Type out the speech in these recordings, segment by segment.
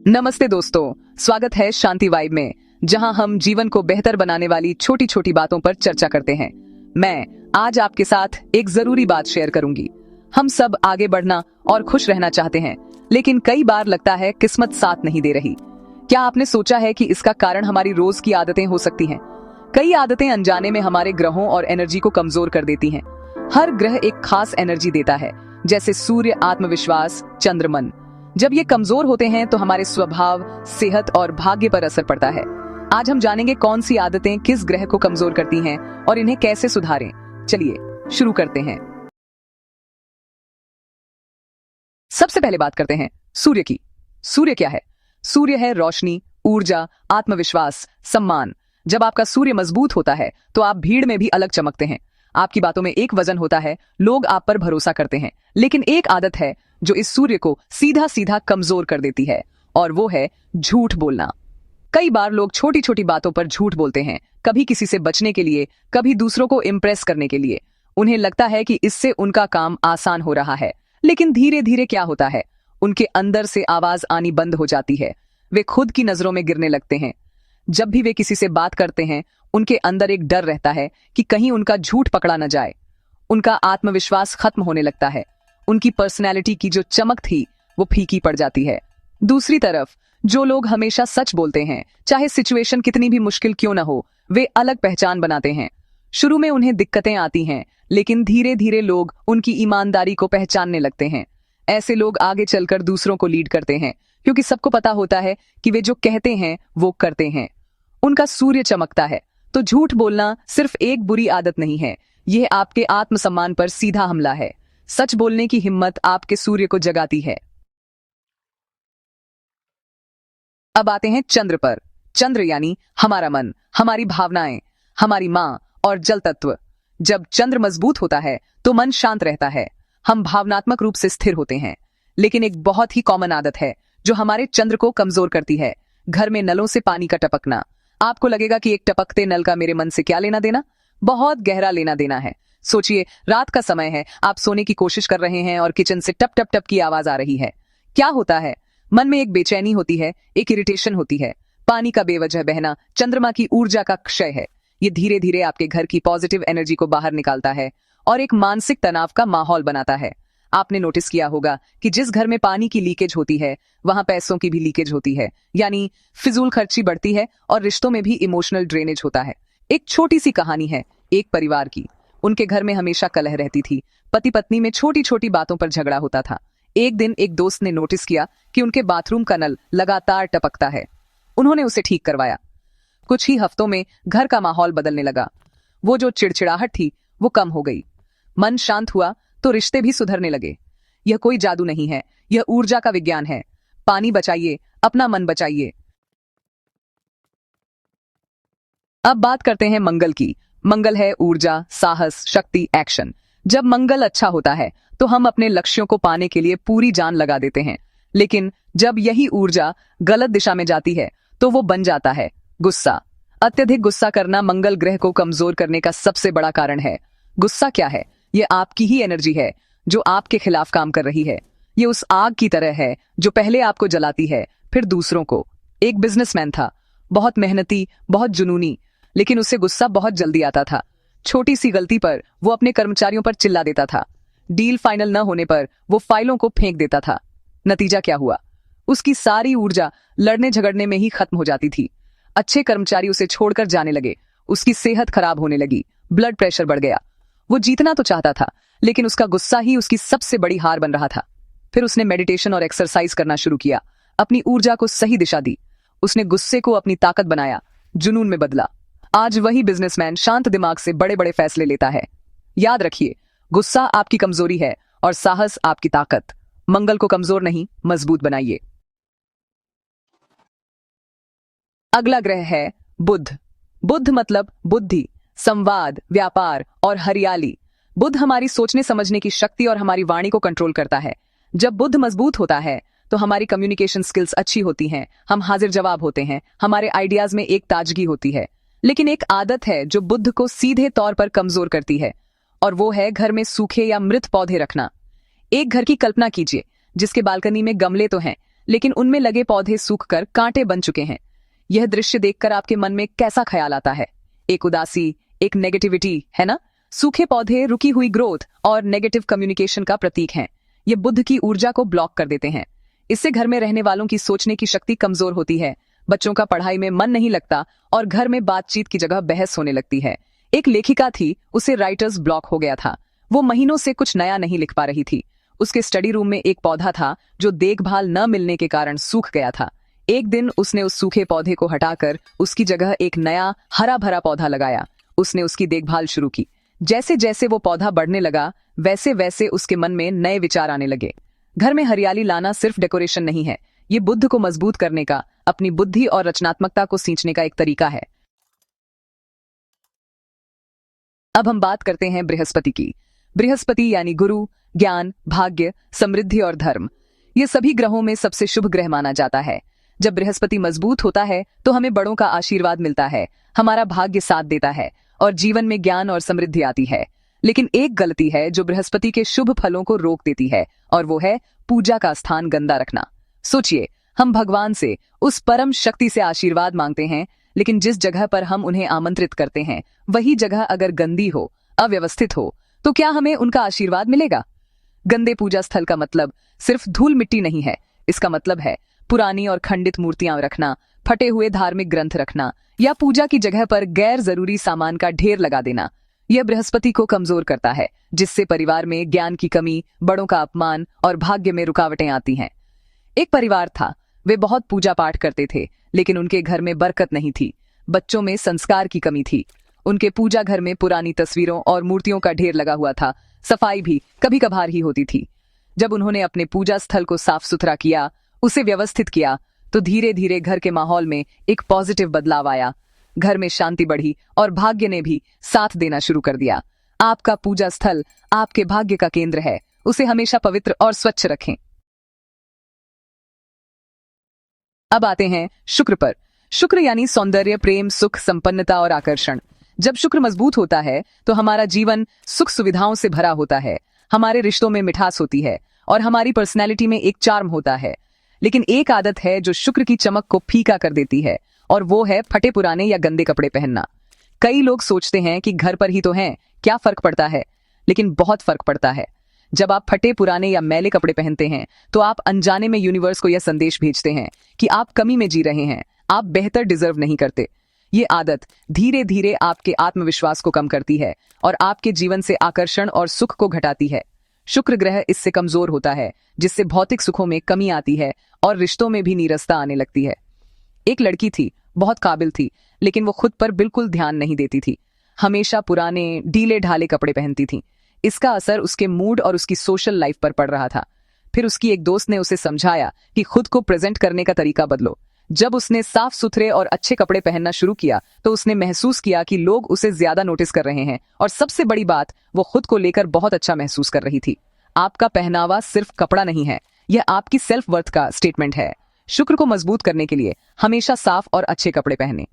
नमस्ते दोस्तों, स्वागत है शांति वाइब में, जहां हम जीवन को बेहतर बनाने वाली छोटी छोटी बातों पर चर्चा करते हैं। मैं आज आपके साथ एक जरूरी बात शेयर करूंगी। हम सब आगे बढ़ना और खुश रहना चाहते हैं, लेकिन कई बार लगता है किस्मत साथ नहीं दे रही। क्या आपने सोचा है कि इसका कारण हमारी रोज की आदतें हो सकती हैं? कई आदतें अनजाने में हमारे ग्रहों और एनर्जी को कमजोर कर देती हैं। हर ग्रह एक खास एनर्जी देता है, जैसे सूर्य आत्मविश्वास, चंद्र मन। जब ये कमजोर होते हैं तो हमारे स्वभाव, सेहत और भाग्य पर असर पड़ता है। आज हम जानेंगे कौन सी आदतें किस ग्रह को कमजोर करती हैं और इन्हें कैसे सुधारें। चलिए शुरू करते हैं। सबसे पहले बात करते हैं सूर्य की। सूर्य क्या है? सूर्य है रोशनी, ऊर्जा, आत्मविश्वास, सम्मान। जब आपका सूर्य मजबूत होता है तो आप भीड़ में भी अलग चमकते हैं। आपकी बातों में एक वजन होता है, लोग आप पर भरोसा करते हैं। लेकिन एक आदत है जो इस सूर्य को सीधा सीधा कमजोर कर देती है, और वो है झूठ बोलना। कई बार लोग छोटी छोटी बातों पर झूठ बोलते हैं, कभी किसी से बचने के लिए, कभी दूसरों को इम्प्रेस करने के लिए। उन्हें लगता है कि इससे उनका काम आसान हो रहा है, लेकिन धीरे धीरे क्या होता है, उनके अंदर से आवाज आनी बंद हो जाती है। वे खुद की नजरों में गिरने लगते हैं। जब भी वे किसी से बात करते हैं, उनके अंदर एक डर रहता है कि कहीं उनका झूठ पकड़ा न जाए। उनका आत्मविश्वास खत्म होने लगता है। उनकी पर्सनैलिटी की जो चमक थी वो फीकी पड़ जाती है। दूसरी तरफ जो लोग हमेशा सच बोलते हैं, चाहे सिचुएशन कितनी भी मुश्किल क्यों न हो, वे अलग पहचान बनाते हैं। शुरू में उन्हें दिक्कतें आती हैं, लेकिन धीरे धीरे लोग उनकी ईमानदारी को पहचानने लगते हैं। ऐसे लोग आगे चलकर दूसरों को लीड करते हैं, क्योंकि सबको पता होता है कि वे जो कहते हैं वो करते हैं। उनका सूर्य चमकता है। तो झूठ बोलना सिर्फ एक बुरी आदत नहीं है, यह आपके आत्मसम्मान पर सीधा हमला है। सच बोलने की हिम्मत आपके सूर्य को जगाती है। अब आते हैं चंद्र पर। चंद्र यानी हमारा मन, हमारी भावनाएं, हमारी मां और जल तत्व। जब चंद्र मजबूत होता है तो मन शांत रहता है। हम भावनात्मक रूप से स्थिर होते हैं। लेकिन एक बहुत ही कॉमन आदत है जो हमारे चंद्र को कमजोर करती है। घर में नलों से पानी का टपकना। आपको लगेगा कि एक टपकते नल का मेरे मन से क्या लेना देना? बहुत गहरा लेना देना है। सोचिए, रात का समय है, आप सोने की कोशिश कर रहे हैं और किचन से टप टप टप की आवाज आ रही है। क्या होता है? मन में एक बेचैनी होती है, एक इरिटेशन होती है। पानी का बेवजह बहना चंद्रमा की ऊर्जा का क्षय है। ये धीरे धीरे आपके घर की पॉजिटिव एनर्जी को बाहर निकालता है और एक मानसिक तनाव का माहौल बनाता है। आपने नोटिस किया होगा कि जिस घर में पानी की लीकेज होती है, वहां पैसों की भी लीकेज होती है, यानी फिजूल खर्ची बढ़ती है और रिश्तों में भी इमोशनल ड्रेनेज होता है। एक छोटी सी कहानी है एक परिवार की। उनके घर में हमेशा कलह रहती थी। पति पत्नी में छोटी छोटी बातों पर झगड़ा होता था। एक दिन एक दोस्त ने नोटिस किया कि उनके बाथरूम का नल लगातार टपकता है। उन्होंने उसे ठीक करवाया। कुछ ही हफ्तों में घर का माहौल बदलने लगा। वो जो चिड़चिड़ाहट थी वो कम हो गई। मन शांत हुआ तो रिश्ते भी सुधरने लगे। यह कोई जादू नहीं है, यह ऊर्जा का विज्ञान है। पानी बचाइए, अपना मन बचाइए। अब बात करते हैं मंगल की। मंगल है ऊर्जा, साहस, शक्ति, एक्शन। जब मंगल अच्छा होता है तो हम अपने लक्ष्यों को पाने के लिए पूरी जान लगा देते हैं। लेकिन जब यही ऊर्जा गलत दिशा में जाती है तो वो बन जाता है गुस्सा। अत्यधिक गुस्सा करना मंगल ग्रह को कमजोर करने का सबसे बड़ा कारण है। गुस्सा क्या है? ये आपकी ही एनर्जी है जो आपके खिलाफ काम कर रही है। ये उस आग की तरह है जो पहले आपको जलाती है, फिर दूसरों को। एक बिजनेसमैन था, बहुत मेहनती, बहुत जुनूनी, लेकिन उसे गुस्सा बहुत जल्दी आता था। छोटी सी गलती पर वो अपने कर्मचारियों पर चिल्ला देता था। डील फाइनल न होने पर वो फाइलों को फेंक देता था। नतीजा क्या हुआ? उसकी सारी ऊर्जा लड़ने झगड़ने में ही खत्म हो जाती थी। अच्छे कर्मचारी उसे छोड़कर जाने लगे। उसकी सेहत खराब होने लगी, ब्लड प्रेशर बढ़ गया। वो जीतना तो चाहता था, लेकिन उसका गुस्सा ही उसकी सबसे बड़ी हार बन रहा था। फिर उसने मेडिटेशन और एक्सरसाइज करना शुरू किया, अपनी ऊर्जा को सही दिशा दी। उसने गुस्से को अपनी ताकत बनाया, जुनून में बदला। आज वही बिजनेसमैन शांत दिमाग से बड़े बड़े फैसले लेता है। याद रखिए, गुस्सा आपकी कमजोरी है और साहस आपकी ताकत। मंगल को कमजोर नहीं, मजबूत बनाइए। अगला ग्रह है बुध। बुध मतलब बुद्धि, संवाद, व्यापार और हरियाली। बुध हमारी सोचने समझने की शक्ति और हमारी वाणी को कंट्रोल करता है। जब बुध मजबूत होता है तो हमारी कम्युनिकेशन स्किल्स अच्छी होती हैं, हम हाजिर जवाब होते हैं, हमारे आइडियाज में एक ताजगी होती है। लेकिन एक आदत है जो बुध को सीधे तौर पर कमजोर करती है, और वो है घर में सूखे या मृत पौधे रखना। एक घर की कल्पना कीजिए जिसके बालकनी में गमले तो हैं, लेकिन उनमें लगे पौधे सूखकर कांटे बन चुके हैं। यह दृश्य देखकर आपके मन में कैसा ख्याल आता है? एक उदासी, एक नेगेटिविटी, है ना? सूखे पौधे रुकी हुई ग्रोथ और नेगेटिव कम्युनिकेशन का प्रतीक हैं। ये बुद्ध की ऊर्जा को ब्लॉक कर देते हैं। इससे घर में रहने वालों की सोचने की शक्ति कमजोर होती है, बच्चों का पढ़ाई में मन नहीं लगता और घर में बातचीत की जगह बहस होने लगती है। एक लेखिका थी, उसे राइटर्स ब्लॉक हो गया था। वो महीनों से कुछ नया नहीं लिख पा रही थी। उसके स्टडी रूम में एक पौधा था जो देखभाल न मिलने के कारण सूख गया था। एक दिन उसने उस सूखे पौधे को हटाकर उसकी जगह एक नया हरा भरा पौधा लगाया। उसने उसकी देखभाल शुरू की। जैसे जैसे वो पौधा बढ़ने लगा, वैसे वैसे उसके मन में नए विचार आने लगे। घर में हरियाली लाना सिर्फ डेकोरेशन नहीं है, ये बुद्ध को मजबूत करने का, अपनी बुद्धि और रचनात्मकता को सींचने का एक तरीका है। अब हम बात करते हैं बृहस्पति की। बृहस्पति यानी गुरु, ज्ञान, भाग्य, समृद्धि और धर्म। ये सभी ग्रहों में सबसे शुभ ग्रह माना जाता है। जब बृहस्पति मजबूत होता है तो हमें बड़ों का आशीर्वाद मिलता है, हमारा भाग्य साथ देता है और जीवन में ज्ञान और समृद्धि आती है। लेकिन एक गलती है जो बृहस्पति के शुभ फलों को रोक देती है, और वो है पूजा का स्थान गंदा रखना। सोचिए, हम भगवान से, उस परम शक्ति से आशीर्वाद मांगते हैं, लेकिन जिस जगह पर हम उन्हें आमंत्रित करते हैं वही जगह अगर गंदी हो, अव्यवस्थित हो, तो क्या हमें उनका आशीर्वाद मिलेगा? गंदे पूजा स्थल का मतलब सिर्फ धूल मिट्टी नहीं है। इसका मतलब है पुरानी और खंडित मूर्तियां रखना, फटे हुए धार्मिक ग्रंथ रखना या पूजा की जगह पर गैर जरूरी सामान का ढेर लगा देना। यह बृहस्पति को कमजोर करता है, जिससे परिवार में ज्ञान की कमी, बड़ों का अपमान और भाग्य में रुकावटें आती हैं। एक परिवार था, वे बहुत पूजा पाठ करते थे, लेकिन उनके घर में बरकत नहीं थी। बच्चों में संस्कार की कमी थी। उनके पूजा घर में पुरानी तस्वीरों और मूर्तियों का ढेर लगा हुआ था। सफाई भी कभी कभार ही होती थी। जब उन्होंने अपने पूजा स्थल को साफ सुथरा किया, उसे व्यवस्थित किया, तो धीरे धीरे घर के माहौल में एक पॉजिटिव बदलाव आया। घर में शांति बढ़ी और भाग्य ने भी साथ देना शुरू कर दिया। आपका पूजा स्थल आपके भाग्य का केंद्र है, उसे हमेशा पवित्र और स्वच्छ रखें। अब आते हैं शुक्र पर। शुक्र यानी सौंदर्य, प्रेम, सुख, संपन्नता और आकर्षण। जब शुक्र मजबूत होता है तो हमारा जीवन सुख सुविधाओं से भरा होता है, हमारे रिश्तों में मिठास होती है और हमारी पर्सनैलिटी में एक चार्म होता है। लेकिन एक आदत है जो शुक्र की चमक को फीका कर देती है, और वो है फटे पुराने या गंदे कपड़े पहनना। कई लोग सोचते हैं कि घर पर ही तो हैं, क्या फर्क पड़ता है? लेकिन बहुत फर्क पड़ता है। जब आप फटे पुराने या मैले कपड़े पहनते हैं तो आप अनजाने में यूनिवर्स को यह संदेश भेजते हैं कि आप कमी में जी रहे हैं, आप बेहतर डिजर्व नहीं करते। ये आदत धीरे धीरे आपके आत्मविश्वास को कम करती है और आपके जीवन से आकर्षण और सुख को घटाती है। शुक्र ग्रह इससे कमजोर होता है, जिससे भौतिक सुखों में कमी आती है और रिश्तों में भी नीरसता आने लगती है। एक लड़की थी, बहुत काबिल थी, लेकिन वो खुद पर बिल्कुल ध्यान नहीं देती थी। हमेशा पुराने ढीले ढाले कपड़े पहनती थी। इसका असर उसके मूड और उसकी सोशल लाइफ पर पड़ रहा था। फिर उसकी एक दोस्त ने उसे समझाया कि खुद को प्रेजेंट करने का तरीका बदलो। जब उसने साफ सुथरे और अच्छे कपड़े पहनना शुरू किया तो उसने महसूस किया कि लोग उसे ज्यादा नोटिस कर रहे हैं, और सबसे बड़ी बात, वो खुद को लेकर बहुत अच्छा महसूस कर रही थी। आपका पहनावा सिर्फ कपड़ा नहीं है, यह आपकी सेल्फ वर्थ का स्टेटमेंट है। शुक्र को मजबूत करने के लिए हमेशा साफ और अच्छे कपड़े पहने।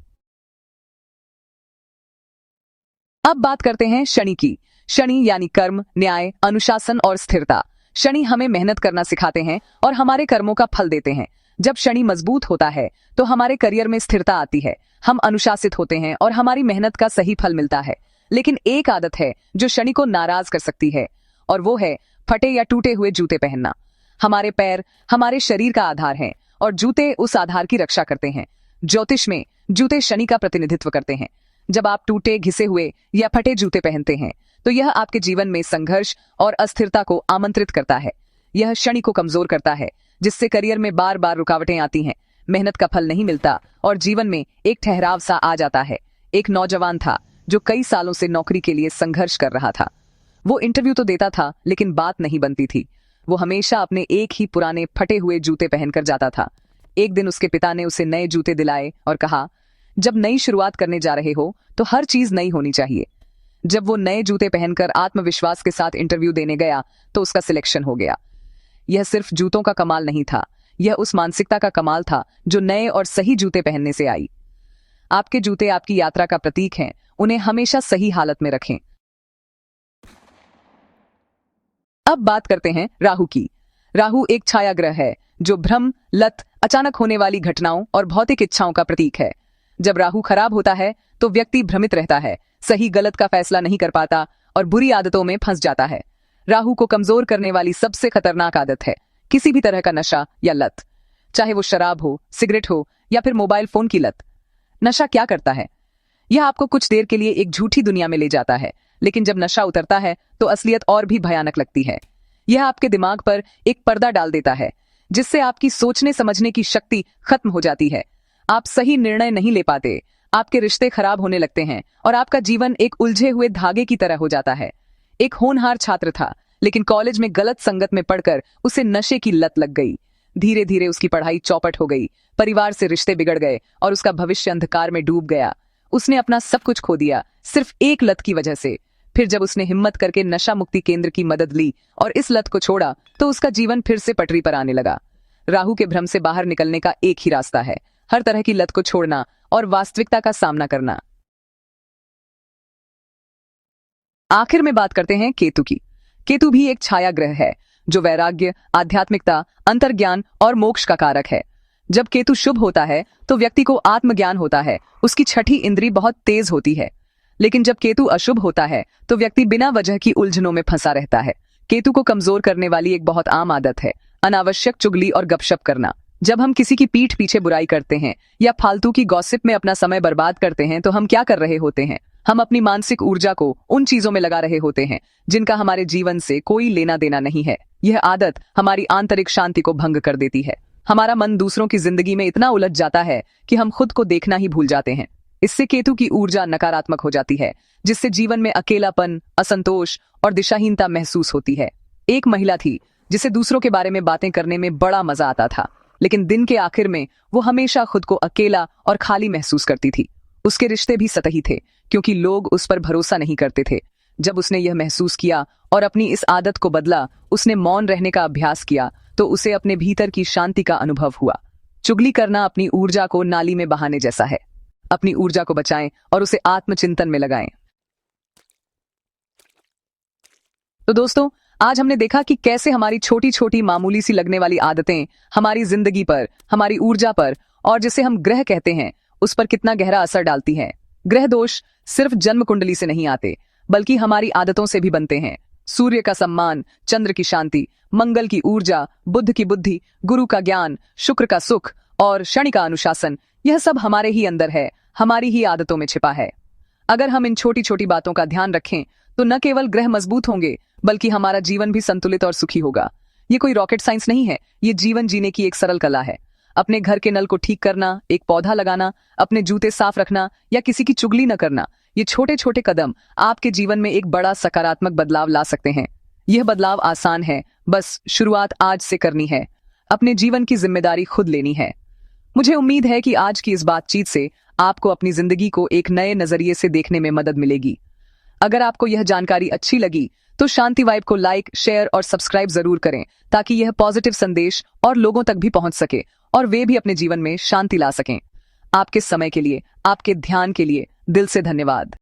अब बात करते हैं शनि की। शनि यानी कर्म, न्याय, अनुशासन और स्थिरता। शनि हमें मेहनत करना सिखाते हैं और हमारे कर्मों का फल देते हैं। जब शनि मजबूत होता है तो हमारे करियर में स्थिरता आती है, हम अनुशासित होते हैं और हमारी मेहनत का सही फल मिलता है। लेकिन एक आदत है जो शनि को नाराज कर सकती है, और वो है फटे या टूटे हुए जूते पहनना। हमारे पैर हमारे शरीर का आधार हैं और जूते उस आधार की रक्षा करते हैं। ज्योतिष में जूते शनि का प्रतिनिधित्व करते हैं। जब आप टूटे, घिसे हुए या फटे जूते पहनते हैं तो यह आपके जीवन में संघर्ष और अस्थिरता को आमंत्रित करता है। यह शनि को कमजोर करता है, जिससे करियर में बार बार रुकावटें आती हैं, मेहनत का फल नहीं मिलता और जीवन में एक ठहराव सा आ जाता है। एक नौजवान था जो कई सालों से नौकरी के लिए संघर्ष कर रहा था। वो इंटरव्यू तो देता था, लेकिन बात नहीं बनती थी। वो हमेशा अपने एक ही पुराने फटे हुए जूते पहनकर जाता था। एक दिन उसके पिता ने उसे नए जूते दिलाए और कहा, जब नई शुरुआत करने जा रहे हो तो हर चीज नई होनी चाहिए। जब वो नए जूते पहनकर आत्मविश्वास के साथ इंटरव्यू देने गया तो उसका सिलेक्शन हो गया। यह सिर्फ जूतों का कमाल नहीं था, यह उस मानसिकता का कमाल था जो नए और सही जूते पहनने से आई। आपके जूते आपकी यात्रा का प्रतीक हैं, उन्हें हमेशा सही हालत में रखें। अब बात करते हैं राहु की। राहु एक छाया ग्रह है जो भ्रम, लत अचानक होने वाली घटनाओं और भौतिक इच्छाओं का प्रतीक है। जब राहु खराब होता है तो व्यक्ति भ्रमित रहता है, सही गलत का फैसला नहीं कर पाता और बुरी आदतों में फंस जाता है। राहु को कमजोर करने वाली सबसे खतरनाक आदत है किसी भी तरह का नशा या लत, चाहे वो शराब हो, सिगरेट हो या फिर मोबाइल फोन की लत। नशा क्या करता है? यह आपको कुछ देर के लिए एक झूठी दुनिया में ले जाता है, लेकिन जब नशा उतरता है तो असलियत और भी भयानक लगती है। यह आपके दिमाग पर एक पर्दा डाल देता है, जिससे आपकी सोचने समझने की शक्ति खत्म हो जाती है। आप सही निर्णय नहीं ले पाते, आपके रिश्ते खराब होने लगते हैं और आपका जीवन एक उलझे हुए धागे की तरह हो जाता है। एक होनहार छात्र था, लेकिन कॉलेज में गलत संगत में पढ़कर उसे नशे की लत लग गई। धीरे धीरे उसकी पढ़ाई चौपट हो गई, परिवार से रिश्ते बिगड़ गए और उसका भविष्य अंधकार में डूब गया। उसने अपना सब कुछ खो दिया, सिर्फ एक लत की वजह से। फिर जब उसने हिम्मत करके नशा मुक्ति केंद्र की मदद ली और इस लत को छोड़ा, तो उसका जीवन फिर से पटरी पर आने लगा। राहु के भ्रम से बाहर निकलने का एक ही रास्ता है, हर तरह की लत को छोड़ना और वास्तविकता का सामना करना। आखिर में बात करते हैं केतु की। केतु भी एक छाया ग्रह है जो वैराग्य, आध्यात्मिकता, अंतर्ज्ञान और मोक्ष का कारक है। जब केतु शुभ होता है तो व्यक्ति को आत्मज्ञान होता है, उसकी छठी इंद्री बहुत तेज होती है। लेकिन जब केतु अशुभ होता है तो व्यक्ति बिना वजह की उलझनों में फंसा रहता है। केतु को कमजोर करने वाली एक बहुत आम आदत है अनावश्यक चुगली और गपशप करना। जब हम किसी की पीठ पीछे बुराई करते हैं या फालतू की गॉसिप में अपना समय बर्बाद करते हैं तो हम क्या कर रहे होते हैं? हम अपनी मानसिक ऊर्जा को उन चीजों में लगा रहे होते हैं जिनका हमारे जीवन से कोई लेना देना नहीं है। यह आदत हमारी आंतरिक शांति को भंग कर देती है। हमारा मन दूसरों की जिंदगी में इतना उलझ जाता है कि हम खुद को देखना ही भूल जाते हैं। इससे केतु की ऊर्जा नकारात्मक हो जाती है, जिससे जीवन में अकेलापन, असंतोष और दिशाहीनता महसूस होती है। एक महिला थी जिसे दूसरों के बारे में बातें करने में बड़ा मजा आता था, लेकिन दिन के आखिर में वो हमेशा खुद को अकेला और खाली महसूस करती थी। उसके रिश्ते भी सतही थे क्योंकि लोग उस पर भरोसा नहीं करते थे। जब उसने यह महसूस किया और अपनी इस आदत को बदला, उसने मौन रहने का अभ्यास किया, तो उसे अपने भीतर की शांति का अनुभव हुआ। चुगली करना अपनी ऊर्जा को नाली में बहाने जैसा है। अपनी ऊर्जा को बचाएं और उसे आत्मचिंतन में लगाएं। तो दोस्तों, आज हमने देखा कि कैसे हमारी छोटी छोटी मामूली सी लगने वाली आदतें हमारी जिंदगी पर, हमारी ऊर्जा पर और जिसे हम ग्रह कहते हैं उस पर कितना गहरा असर डालती हैं। ग्रह दोष सिर्फ जन्म कुंडली से नहीं आते, बल्कि हमारी आदतों से भी बनते हैं। सूर्य का सम्मान, चंद्र की शांति, मंगल की ऊर्जा, बुध की बुद्धि, गुरु का ज्ञान, शुक्र का सुख और शनि का अनुशासन, यह सब हमारे ही अंदर है, हमारी ही आदतों में छिपा है। अगर हम इन छोटी छोटी बातों का ध्यान रखें तो न केवल ग्रह मजबूत होंगे, बल्कि हमारा जीवन भी संतुलित और सुखी होगा। ये कोई रॉकेट साइंस नहीं है, ये जीवन जीने की एक सरल कला है। अपने घर के नल को ठीक करना, एक पौधा लगाना, अपने जूते साफ रखना या किसी की चुगली न करना, ये छोटे छोटे कदम आपके जीवन में एक बड़ा सकारात्मक बदलाव ला सकते हैं। यह बदलाव आसान है, बस शुरुआत आज से करनी है। अपने जीवन की जिम्मेदारी खुद लेनी है। मुझे उम्मीद है कि आज की इस बातचीत से आपको अपनी जिंदगी को एक नए नजरिए से देखने में मदद मिलेगी। अगर आपको यह जानकारी अच्छी लगी तो शांति वाइब को लाइक, शेयर और सब्सक्राइब जरूर करें, ताकि यह पॉजिटिव संदेश और लोगों तक भी पहुंच सके और वे भी अपने जीवन में शांति ला सकें। आपके समय के लिए, आपके ध्यान के लिए दिल से धन्यवाद।